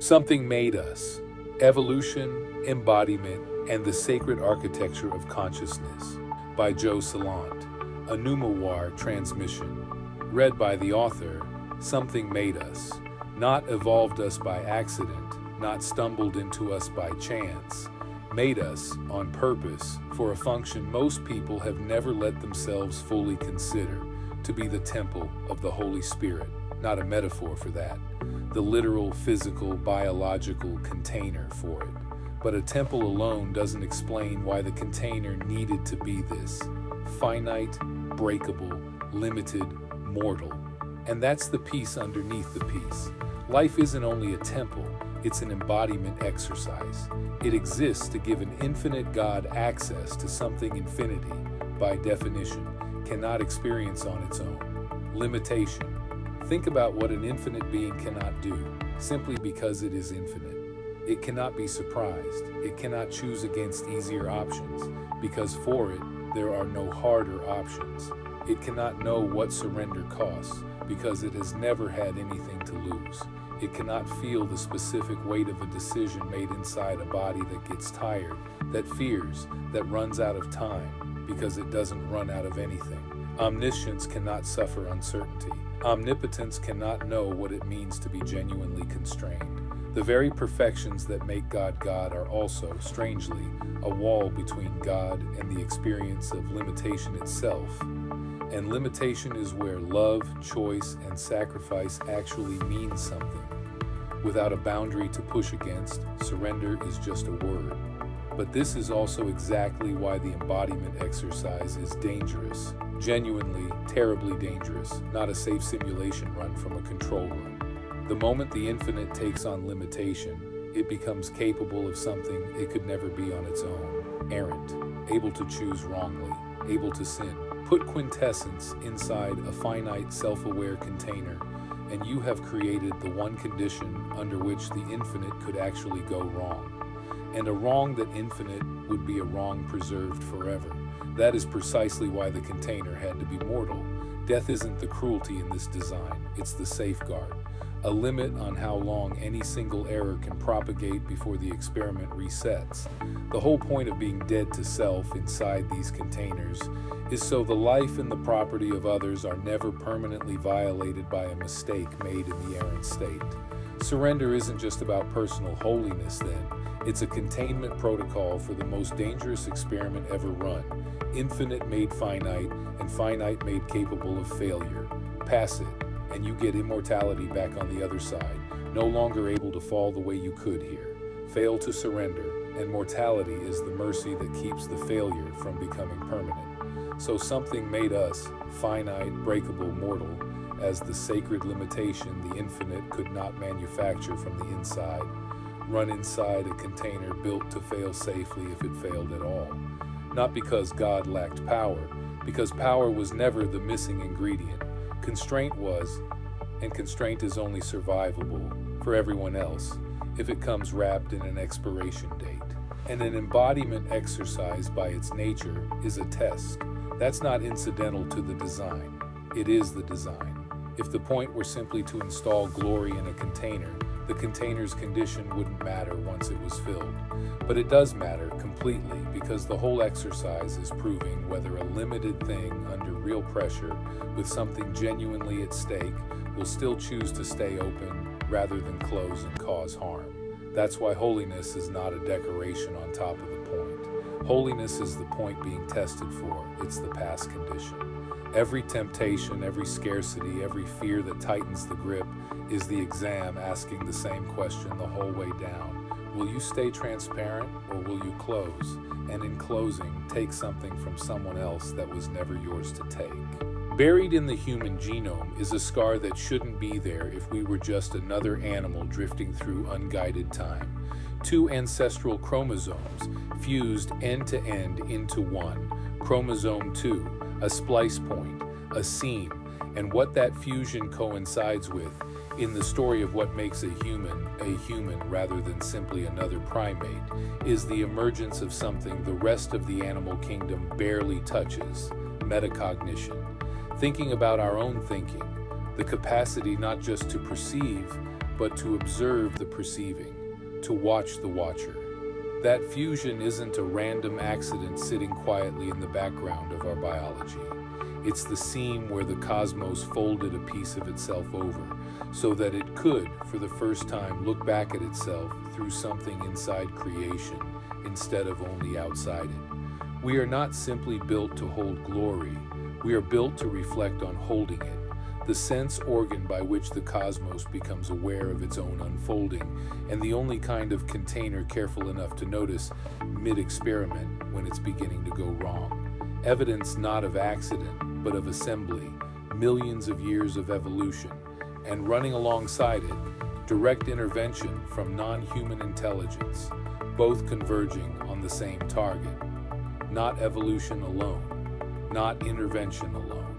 Something Made Us: Evolution, Embodiment, and the Sacred Architecture of Consciousness by Joe Salant, a NUMAWAR transmission. Read by the author. Something made us, not evolved us by accident, not stumbled into us by chance, made us on purpose for a function most people have never let themselves fully consider, to be the temple of the Holy Spirit, not a metaphor for that, the literal, physical, biological container for it. But a temple alone doesn't explain why the container needed to be this: finite, breakable, limited, mortal. And that's the piece underneath the piece. Life isn't only a temple, it's an embodiment exercise. It exists to give an infinite God access to something infinity, by definition, cannot experience on its own. Limitation. Think about what an infinite being cannot do, simply because it is infinite. It cannot be surprised. It cannot choose against easier options, because for it, there are no harder options. It cannot know what surrender costs, because it has never had anything to lose. It cannot feel the specific weight of a decision made inside a body that gets tired, that fears, that runs out of time, because it doesn't run out of anything. Omniscience cannot suffer uncertainty. Omnipotence cannot know what it means to be genuinely constrained. The very perfections that make God God are also, strangely, a wall between God and the experience of limitation itself. And limitation is where love, choice, and sacrifice actually mean something. Without a boundary to push against, surrender is just a word. But this is also exactly why the embodiment exercise is dangerous. Genuinely, terribly dangerous, not a safe simulation run from a control room. The moment the infinite takes on limitation, it becomes capable of something it could never be on its own. Errant, able to choose wrongly, able to sin. Put quintessence inside a finite, self-aware container, and you have created the one condition under which the infinite could actually go wrong. And a wrong that infinite would be a wrong preserved forever. That is precisely why the container had to be mortal. Death isn't the cruelty in this design, it's the safeguard. A limit on how long any single error can propagate before the experiment resets. The whole point of being dead to self inside these containers is so the life and the property of others are never permanently violated by a mistake made in the errant state. Surrender isn't just about personal holiness then, it's a containment protocol for the most dangerous experiment ever run. Infinite made finite, and finite made capable of failure. Pass it, and you get immortality back on the other side, no longer able to fall the way you could here. Fail to surrender, and mortality is the mercy that keeps the failure from becoming permanent. So something made us, finite, breakable, mortal, as the sacred limitation the infinite could not manufacture from the inside, run inside a container built to fail safely if it failed at all. Not because God lacked power, because power was never the missing ingredient. Constraint was, and constraint is only survivable for everyone else if it comes wrapped in an expiration date. And an embodiment exercise by its nature is a test. That's not incidental to the design. It is the design. If the point were simply to install glory in a container, the container's condition wouldn't matter once it was filled. But it does matter completely because the whole exercise is proving whether a limited thing under real pressure with something genuinely at stake will still choose to stay open rather than close and cause harm. That's why holiness is not a decoration on top of the point. Holiness is the point being tested for. It's the past condition. Every temptation, every scarcity, every fear that tightens the grip is the exam asking the same question the whole way down. Will you stay transparent or will you close? And in closing, take something from someone else that was never yours to take. Buried in the human genome is a scar that shouldn't be there if we were just another animal drifting through unguided time. Two ancestral chromosomes fused end to end into one. Chromosome 2. A splice point, a seam, and what that fusion coincides with in the story of what makes a human rather than simply another primate, is the emergence of something the rest of the animal kingdom barely touches: metacognition. Thinking about our own thinking, the capacity not just to perceive, but to observe the perceiving, to watch the watcher. That fusion isn't a random accident sitting quietly in the background of our biology. It's the seam where the cosmos folded a piece of itself over, so that it could, for the first time, look back at itself through something inside creation, instead of only outside it. We are not simply built to hold glory, we are built to reflect on holding it, the sense organ by which the cosmos becomes aware of its own unfolding, and the only kind of container careful enough to notice mid-experiment when it's beginning to go wrong. Evidence not of accident, but of assembly, millions of years of evolution, and running alongside it, direct intervention from non-human intelligence, both converging on the same target. Not evolution alone, not intervention alone.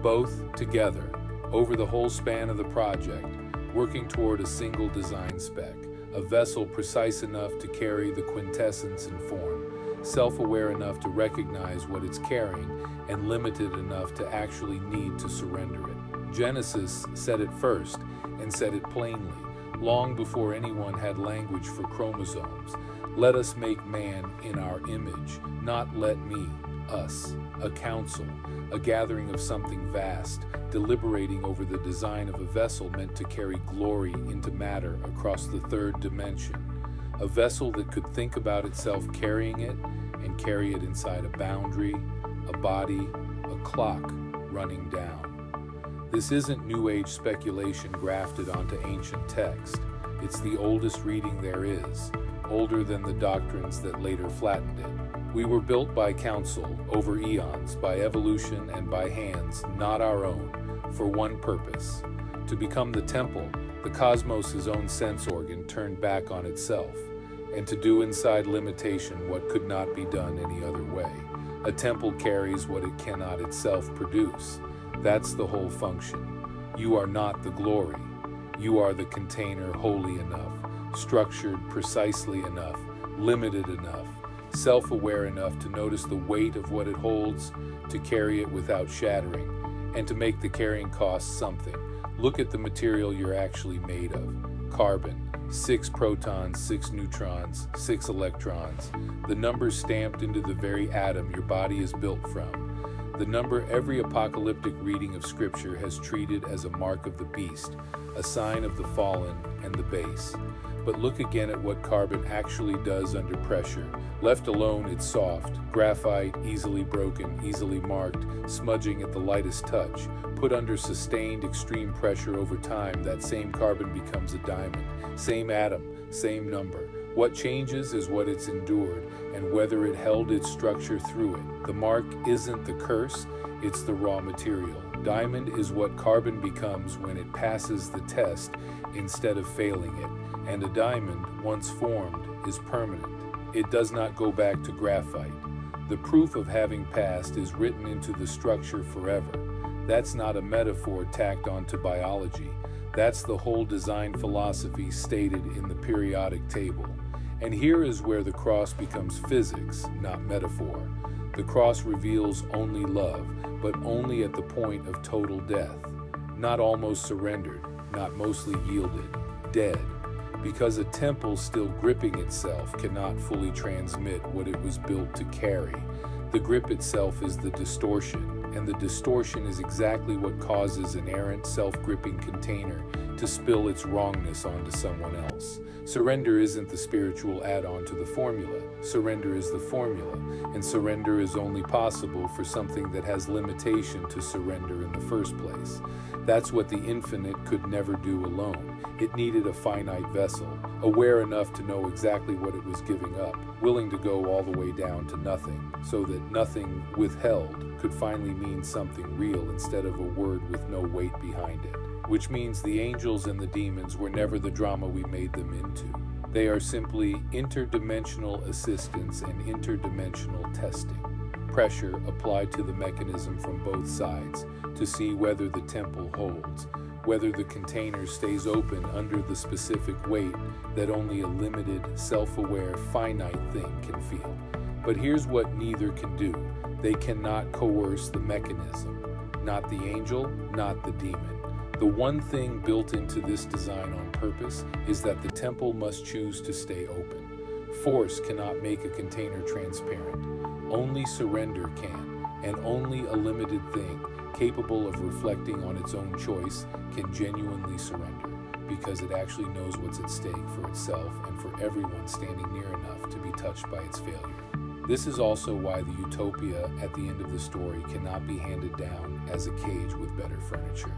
Both together, over the whole span of the project, working toward a single design spec, a vessel precise enough to carry the quintessence in form, self-aware enough to recognize what it's carrying, and limited enough to actually need to surrender it. Genesis said it first, and said it plainly, long before anyone had language for chromosomes. Let us make man in our image, not let me, us, a council, a gathering of something vast, deliberating over the design of a vessel meant to carry glory into matter across the third dimension, a vessel that could think about itself carrying it and carry it inside a boundary, a body, a clock running down. This isn't New Age speculation grafted onto ancient text. It's the oldest reading there is, older than the doctrines that later flattened it. We were built by council, over eons, by evolution and by hands, not our own, for one purpose: to become the temple, the cosmos' own sense organ turned back on itself, and to do inside limitation what could not be done any other way. A temple carries what it cannot itself produce. That's the whole function. You are not the glory. You are the container holy enough, structured precisely enough, limited enough, self-aware enough to notice the weight of what it holds, to carry it without shattering, and to make the carrying cost something. Look at the material you're actually made of. Carbon, 6 protons, 6 neutrons, 6 electrons, the numbers stamped into the very atom your body is built from, the number every apocalyptic reading of Scripture has treated as a mark of the beast, a sign of the fallen and the base. But look again at what carbon actually does under pressure. Left alone, it's soft, graphite, easily broken, easily marked, smudging at the lightest touch. Put under sustained extreme pressure over time, that same carbon becomes a diamond. Same atom, same number. What changes is what it's endured, and whether it held its structure through it. The mark isn't the curse, it's the raw material. Diamond is what carbon becomes when it passes the test instead of failing it. And a diamond, once formed, is permanent. It does not go back to graphite. The proof of having passed is written into the structure forever. That's not a metaphor tacked onto biology. That's the whole design philosophy stated in the periodic table. And here is where the cross becomes physics, not metaphor. The cross reveals only love, but only at the point of total death. Not almost surrendered, not mostly yielded, dead. Because a temple still gripping itself cannot fully transmit what it was built to carry. The grip itself is the distortion, and the distortion is exactly what causes an errant, self-gripping container to spill its wrongness onto someone else. Surrender isn't the spiritual add-on to the formula. Surrender is the formula, and surrender is only possible for something that has limitation to surrender in the first place. That's what the infinite could never do alone. It needed a finite vessel, aware enough to know exactly what it was giving up, willing to go all the way down to nothing, so that nothing withheld could finally mean something real instead of a word with no weight behind it. Which means the angels and the demons were never the drama we made them into. They are simply interdimensional assistance and interdimensional testing. Pressure applied to the mechanism from both sides to see whether the temple holds, whether the container stays open under the specific weight that only a limited, self-aware, finite thing can feel. But here's what neither can do. They cannot coerce the mechanism. Not the angel, not the demon. The one thing built into this design on purpose is that the temple must choose to stay open. Force cannot make a container transparent. Only surrender can, and only a limited thing capable of reflecting on its own choice can genuinely surrender, because it actually knows what's at stake for itself and for everyone standing near enough to be touched by its failure. This is also why the utopia at the end of the story cannot be handed down as a cage with better furniture.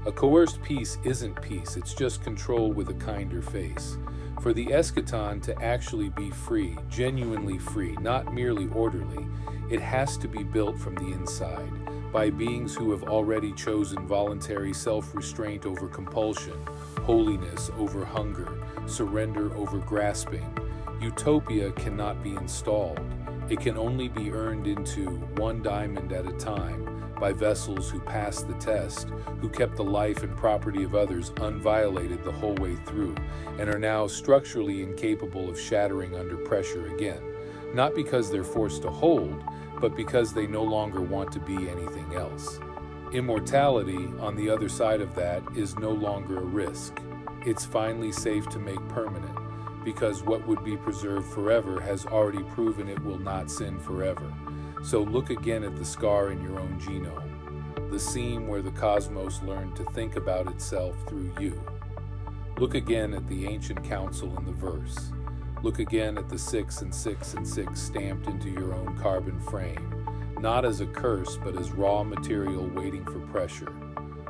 A coerced peace isn't peace, it's just control with a kinder face. For the eschaton to actually be free, genuinely free, not merely orderly, it has to be built from the inside, by beings who have already chosen voluntary self-restraint over compulsion, holiness over hunger, surrender over grasping. Utopia cannot be installed. It can only be earned into, one diamond at a time, by vessels who passed the test, who kept the life and property of others unviolated the whole way through, and are now structurally incapable of shattering under pressure again, not because they're forced to hold, but because they no longer want to be anything else. Immortality, on the other side of that, is no longer a risk. It's finally safe to make permanent, because what would be preserved forever has already proven it will not sin forever. So look again at the scar in your own genome, the seam where the cosmos learned to think about itself through you. Look again at the ancient counsel in the verse. Look again at the 6 and 6 and 6 stamped into your own carbon frame, not as a curse, but as raw material waiting for pressure.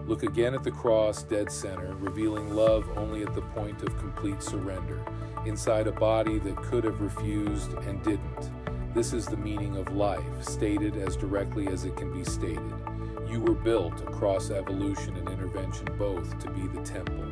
Look again at the cross, dead center, revealing love only at the point of complete surrender, inside a body that could have refused and didn't. This is the meaning of life, stated as directly as it can be stated. You were built across evolution and intervention both to be the temple,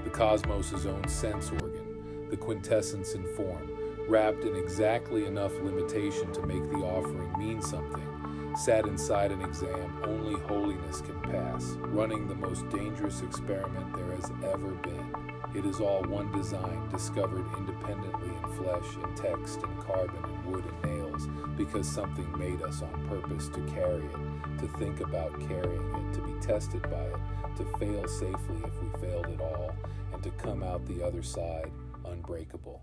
the cosmos' own sense organ, the quintessence in form, wrapped in exactly enough limitation to make the offering mean something, sat inside an exam only holiness can pass, running the most dangerous experiment there has ever been. It is all one design, discovered independently in flesh and text and carbon and wood and nails, because something made us on purpose to carry it, to think about carrying it, to be tested by it, to fail safely if we failed at all, and to come out the other side unbreakable.